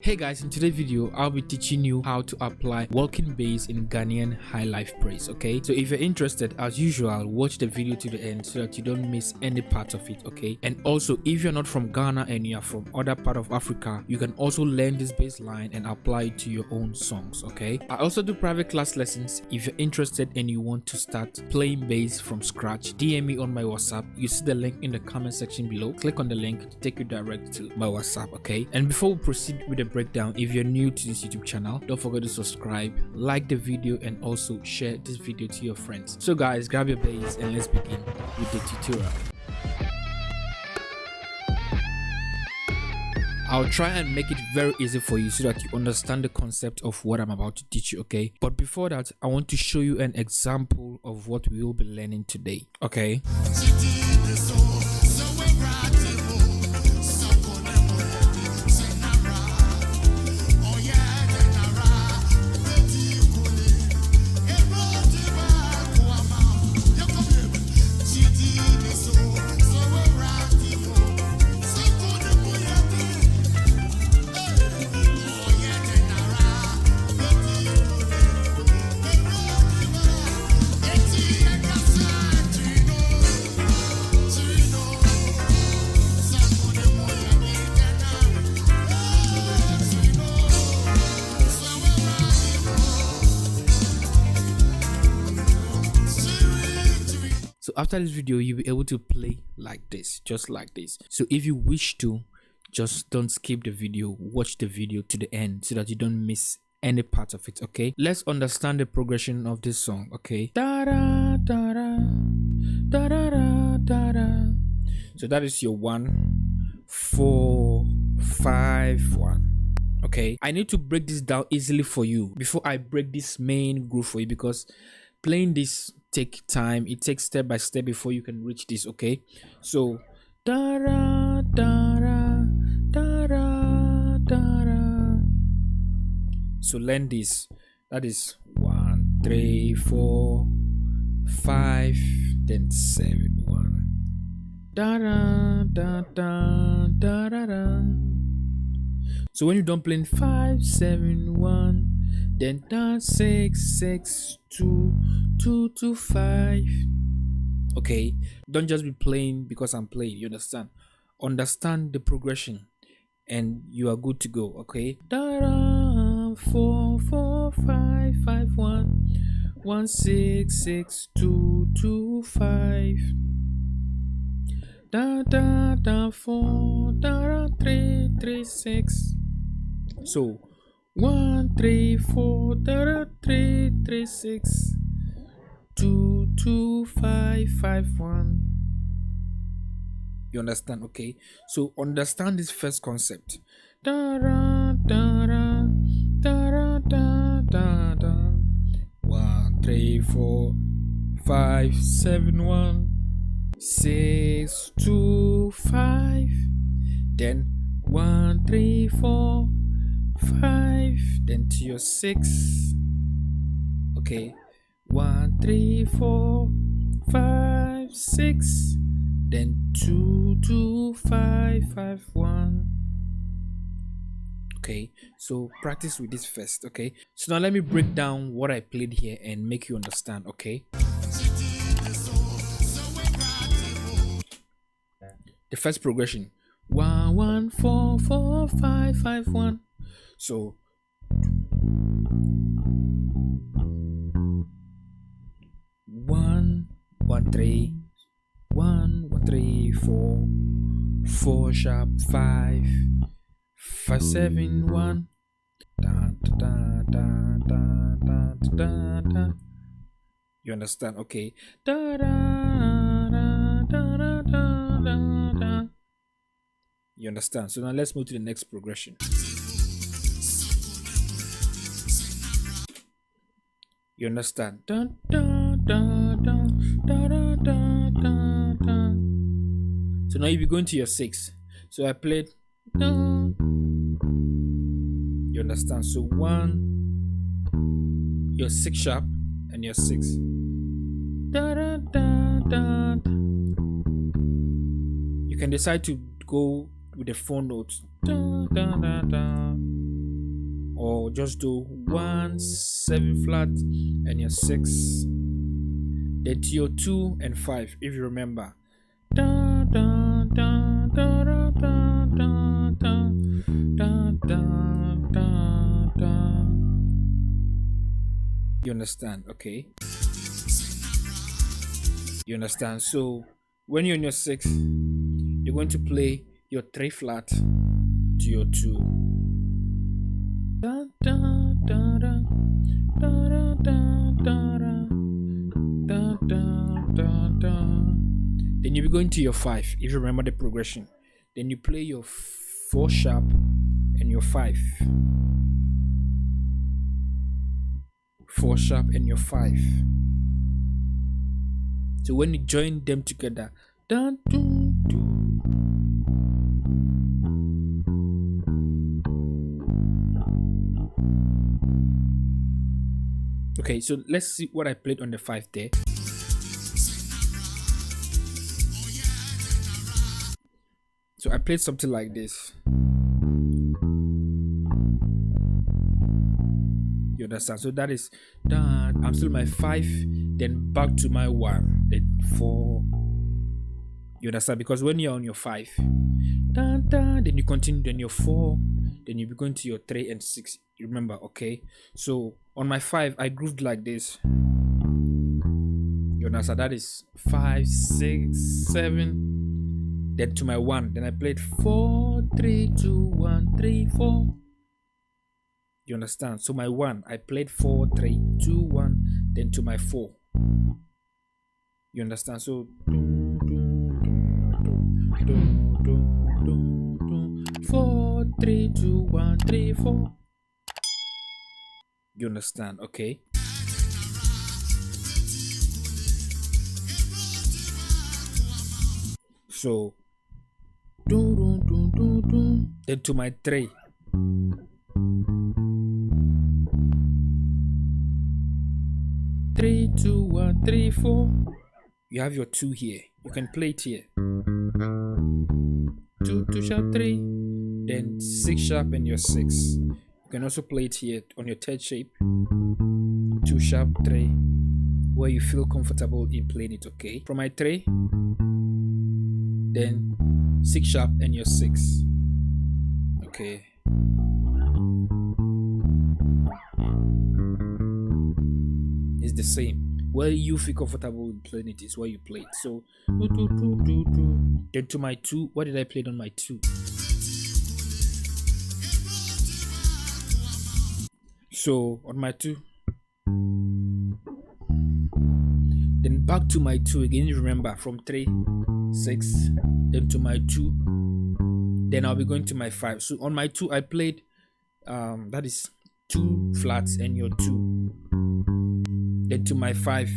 Hey guys, in today's video I'll be teaching you how to apply walking bass in Ghanaian HighLife praise. Okay, so if you're interested, as usual, watch the video to the end so that you don't miss any part of it. Okay, and also if you're not from Ghana and you are from other part of Africa, you can also learn this bass line and apply it to your own songs. Okay, I also do private class lessons. If you're interested and you want to start playing bass from scratch, DM me on my WhatsApp. You see the link in the comment section below. Click on the link to take you direct to my WhatsApp. Okay, and before we proceed with the breakdown, if you're new to this YouTube channel, don't forget to subscribe, like the video, and also share this video to your friends. So guys, grab your bass and let's begin with the tutorial. I'll try and make it very easy for you so that you understand the concept of what I'm about to teach you. Okay, but before that, I want to show you an example of what we will be learning today. Okay, so after this video, you'll be able to play like this, just like this. So if you wish to, just don't skip the video, watch the video to the end so that you don't miss any part of it. Okay, let's understand the progression of this song. Okay, da da da da da da da da. So that is your 1 4 5 1. Okay, I need to break this down easily for you before I break this main groove for you, because playing this take time. It takes step by step before you can reach this. Okay, so da da da da da da. So learn this. That is 1 3 4 5, then 7 1. Da da da da da da da. So when you're done playing 5 7 1, then down 6 6 2 2 2 5. Okay, don't just be playing because I'm playing. You understand the progression and you are good to go. Okay, da da 4 4 5 5 1 1 6 6 2 2 5. Da da da 4 da 3 3 6. So 1 3 4 da 3 3 6 2 2 5 5 1. You understand? Okay, so understand this first concept. Da da da da da da da da. 1 3 4 5 7 1 6 2 5. Then 1 3 4 5, then to your 6. Okay, 1 3 4 5 6, then 2 2 5 5 1. Okay, so practice with this first. Okay, so now let me break down what I played here and make you understand. Okay, the first progression, 1 1 4 4 5 5 1. So 1 1 3 1 1 3 4 4 sharp 5 5 7 1. Da da da da da da da. You understand? Okay, da da da da da da da. You understand? So now let's move to the next progression. You understand? Da, da, da, da, da, da, da, da, da. So now you'll be going to your 6. So I played. Da. You understand? So 1, your 6 sharp, and your 6. Da, da, da, da. You can decide to go with the 4 notes. Da, da, da, da. 4. Just do 1 7 flat and your 6. Then to your 2 and 5, if you remember. Da, da, da, da, da, da, da, da, da, da, da. You understand? Okay. You understand? So when you're in your 6, you're going to play your 3 flat to your 2. Da, da, da, da, da, da, da, da, da, da, da. Then you'll be going to your 5, if you remember the progression. Then you play your 4 sharp and your 5. 4 sharp and your 5. So when you join them together, dun, dun, dun. Okay, so let's see what I played on the 5 there. So I played something like this. You understand? So that is done. I'm still my 5, then back to my 1, then 4. You understand? Because when you're on your 5, dun, dun, then you continue, then your 4, then you'll be going to your 3 and 6. You remember? Okay. So on my 5, I grooved like this. You understand? That is 5, 6, 7. Then to my 1, then I played 4, 3, 2, 1, 3, 4. You understand? So my 1, I played 4, 3, 2, 1, then to my 4. You understand? So 4, 3, 2, 1, 3, 4. You understand? Okay. So then to my 3. Three, 2, 1, 3, 4. You have your 2 here. You can play it here. 2, 2 sharp 3, then 6 sharp and your 6. You can also play it here on your 3rd shape. 2 sharp 3, where you feel comfortable in playing it. Okay. From my 3, then 6 sharp and your 6. Okay. It's the same. Where you feel comfortable in playing it is where you play it. So then to my 2, what did I play on my 2? So on my 2, then back to my 2 again. You remember, from 3, 6, then to my 2, then I'll be going to my 5. So on my 2, I played that is 2 flats and your 2. Then to my 5.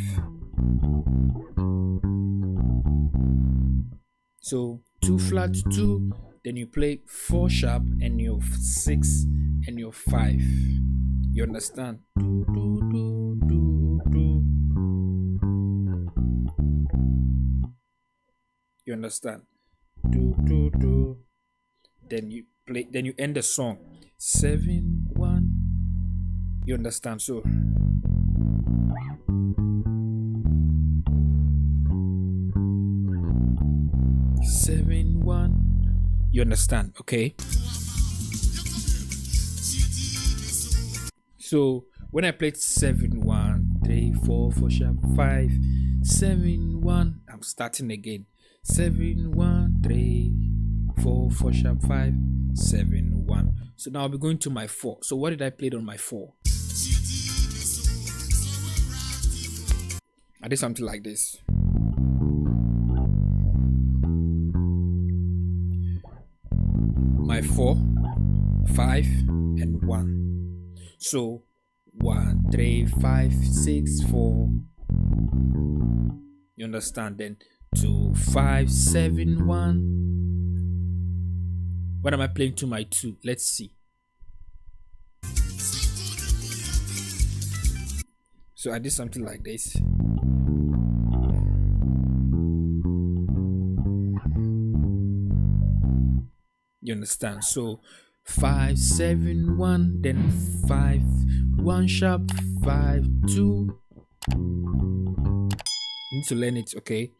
So 2 flat 2, then you play 4 sharp and your 6 and your 5. You understand? You understand? Then you play, then you end the song 7 1. You understand? So 7 1. You understand? Okay. So when I played 7 1 3 4 4 sharp 5 7 1, I'm starting again. 7 1 3 4 4 sharp 5 7 1. So now I'll be going to my 4. So what did I play on my 4? I did something like this. My 4, 5, and 1. So 1 3 5 6 4. You understand? Then 2 5 7 1. What am I playing to my 2? Let's see. So I did something like this. You understand? So 5 7 1, then 5 1 sharp, 5 2. You need to learn it, okay?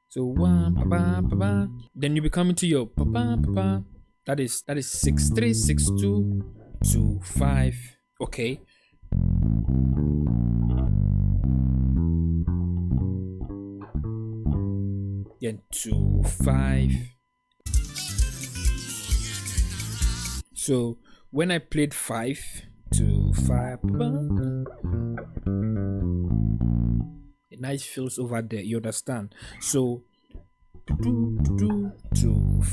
So 1 pa pa pa pa. Then you be coming to your pa pa pa pa. That is 6 3 6 2 2 5. Okay. Then 2 5. So when I played 5 2 5, a nice feels over there. You understand? So 2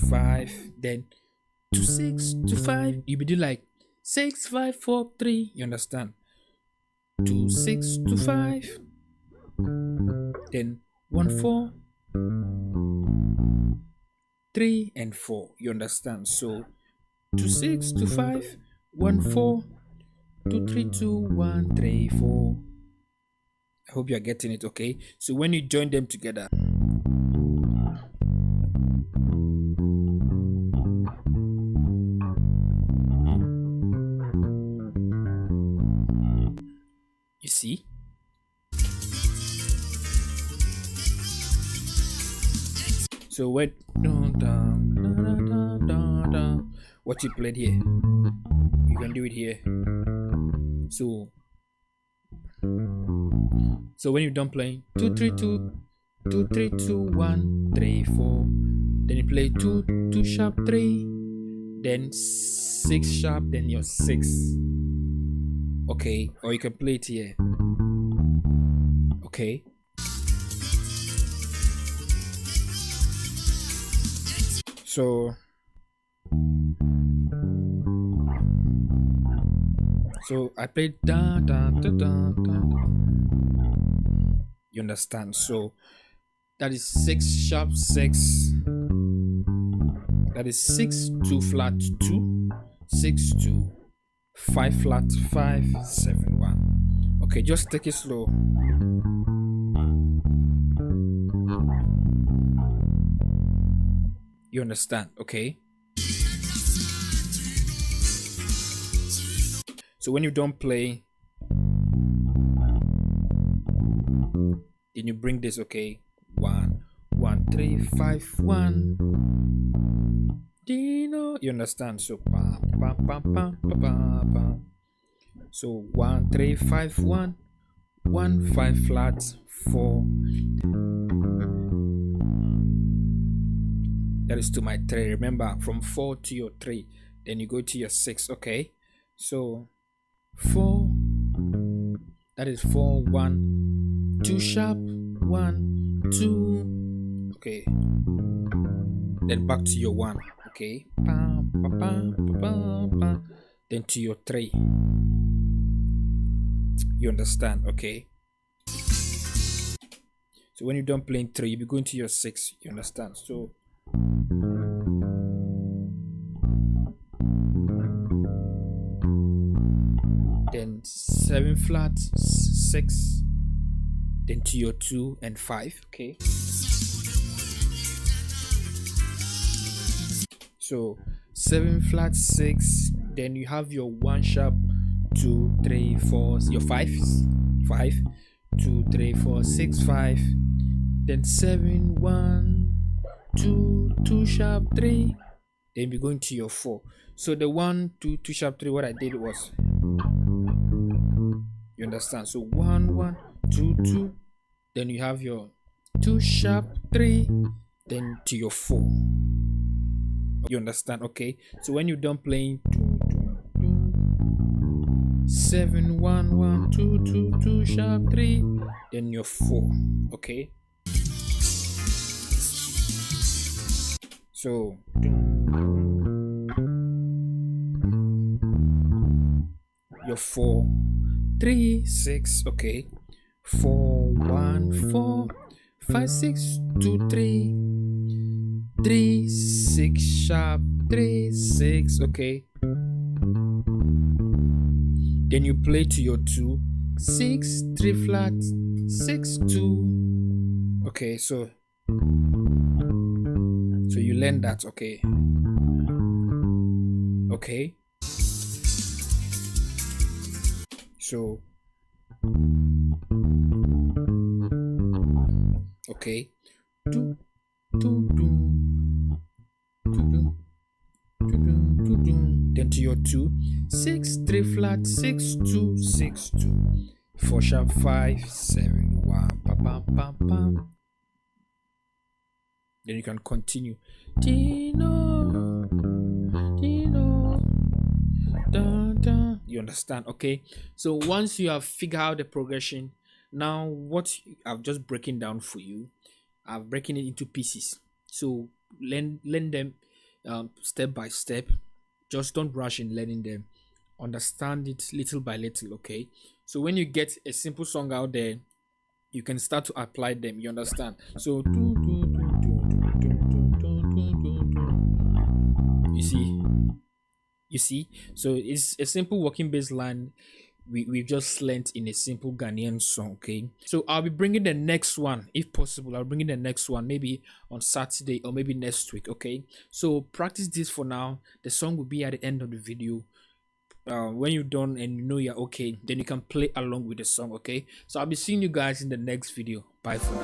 5, then 2 6 2 5. You be do like 6 5 4 3. You understand? 2 6 2 5, then 1 4 3 and 4. You understand? So 2 6 2 5 1 4 2 3 2 1 3 4. I hope you are getting it, okay? So when you join them together, you see? So when what you played here, you can do it here. So when you're done playing 2 3 2 2 3 2 1 3 4, then you play 2 2 sharp 3, then 6 sharp, then your 6. Okay, or you can play it here. Okay. So I played da da da da da. You understand? So that is 6 sharp 6. That is 6 2 flat 2 6 2 5 flat 5 7 1. Okay, just take it slow. You understand? Okay. So when you don't play, then you bring this, okay? 1 1 3 5 1. Dino, you understand? So pa pa pa pa pa pa pa. So 1 3 5 1 1 5 flat 4. That is to my 3. Remember, from 4 to your 3, then you go to your 6. Okay, so 4. That is 4 1 2 sharp 1 2. Okay, then back to your 1. Okay, pa, pa, pa, pa, pa. Then to your 3. You understand? Okay. So when you're done playing 3, you be going to your 6. You understand? So then 7 flat 6, then to your 2 and 5. Okay, so 7 flat 6, then you have your 1 sharp 2 3 4, your 5 2 3 4 6 5, then 7 1 2 2 sharp 3, then we're going to your 4. So the 1 2 2 sharp 3, what I did was, you understand? So 1 1 2 2, then you have your 2 sharp 3, then to your 4. You understand? Okay, so when you're done playing 7 1 1 2 2 2 sharp 3, then your 4. Okay, so your 4 3 6. Okay, 4 1 4 5 6 2 3 3 6 sharp 3 6. Okay, then you play to your 2 6 3 flat 6 2. Okay, so you learn that. Okay, Okay, so okay, do, do, do, do, then to your 2, 6 3 flat, 6 2 6 2, 4 sharp 5 7 1, pa, pam, pam, pam. Then you can continue. Dino, Dino, da, da. You understand? Okay. So once you have figured out the progression, now what I've just breaking down for you, I've breaking it into pieces. So learn them step by step. Just don't rush in learning them. Understand it little by little. Okay. So when you get a simple song out there, you can start to apply them. You understand? So you see, so it's a simple working bass line we've just learnt in a simple Ghanaian song. Okay, so I'll be bringing the next one if possible. I'll bring in the next one maybe on Saturday or maybe next week. Okay, so practice this for now. The song will be at the end of the video. When you're done and you know you're okay, then you can play along with the song. Okay, so I'll be seeing you guys in the next video. Bye for now.